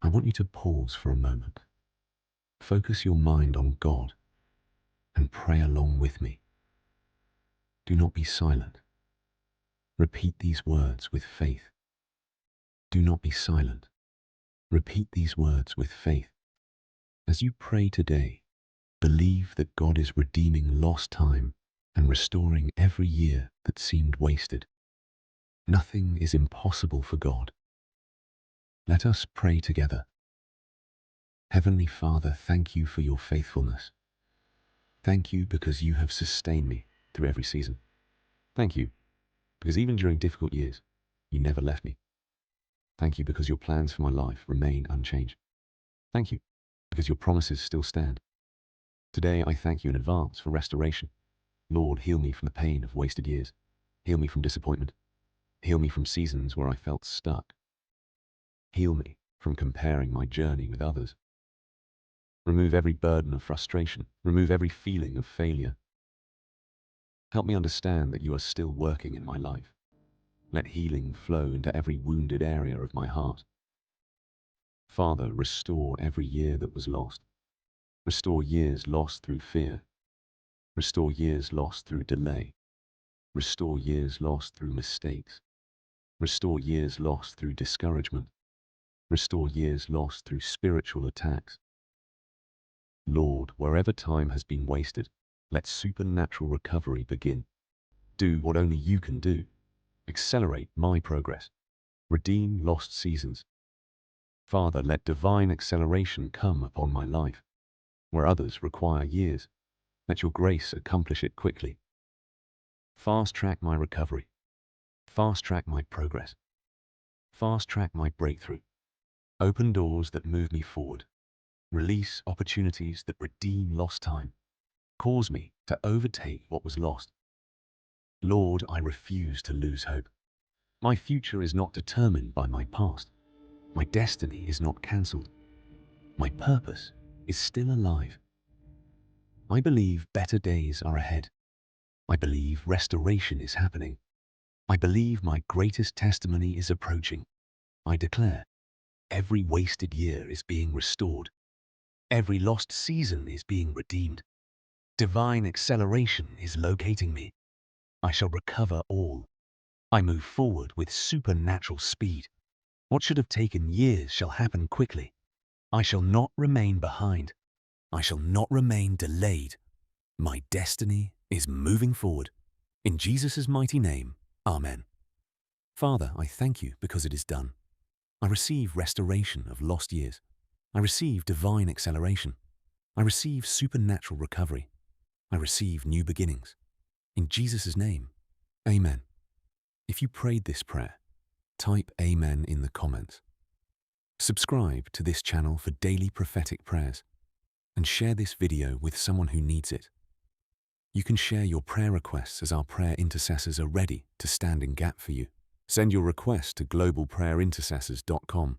I want you to pause for a moment. Focus your mind on God and pray along with me. Do not be silent. Repeat these words with faith. Do not be silent. Repeat these words with faith. As you pray today, believe that God is redeeming lost time and restoring every year that seemed wasted. Nothing is impossible for God. Let us pray together. Heavenly Father, thank you for your faithfulness. Thank you because you have sustained me through every season. Thank you because even during difficult years, you never left me. Thank you because your plans for my life remain unchanged. Thank you because your promises still stand. Today, I thank you in advance for restoration. Lord, heal me from the pain of wasted years. Heal me from disappointment. Heal me from seasons where I felt stuck. Heal me from comparing my journey with others. Remove every burden of frustration. Remove every feeling of failure. Help me understand that you are still working in my life. Let healing flow into every wounded area of my heart. Father, restore every year that was lost. Restore years lost through fear. Restore years lost through delay. Restore years lost through mistakes. Restore years lost through discouragement. Restore years lost through spiritual attacks. Lord, wherever time has been wasted, let supernatural recovery begin. Do what only you can do. Accelerate my progress. Redeem lost seasons. Father, let divine acceleration come upon my life. Where others require years, let your grace accomplish it quickly. Fast track my recovery. Fast track my progress. Fast track my breakthrough. Open doors that move me forward. Release opportunities that redeem lost time. Cause me to overtake what was lost. Lord, I refuse to lose hope. My future is not determined by my past. My destiny is not cancelled. My purpose is still alive. I believe better days are ahead. I believe restoration is happening. I believe my greatest testimony is approaching. I declare, every wasted year is being restored. Every lost season is being redeemed. Divine acceleration is locating me. I shall recover all. I move forward with supernatural speed. What should have taken years shall happen quickly. I shall not remain behind. I shall not remain delayed. My destiny is moving forward. In Jesus' mighty name, Amen. Father, I thank you because it is done. I receive restoration of lost years. I receive divine acceleration. I receive supernatural recovery. I receive new beginnings. In Jesus' name, Amen. If you prayed this prayer, type Amen in the comments. Subscribe to this channel for daily prophetic prayers and share this video with someone who needs it. You can share your prayer requests as our prayer intercessors are ready to stand in gap for you. Send your request to globalprayerintercessors.com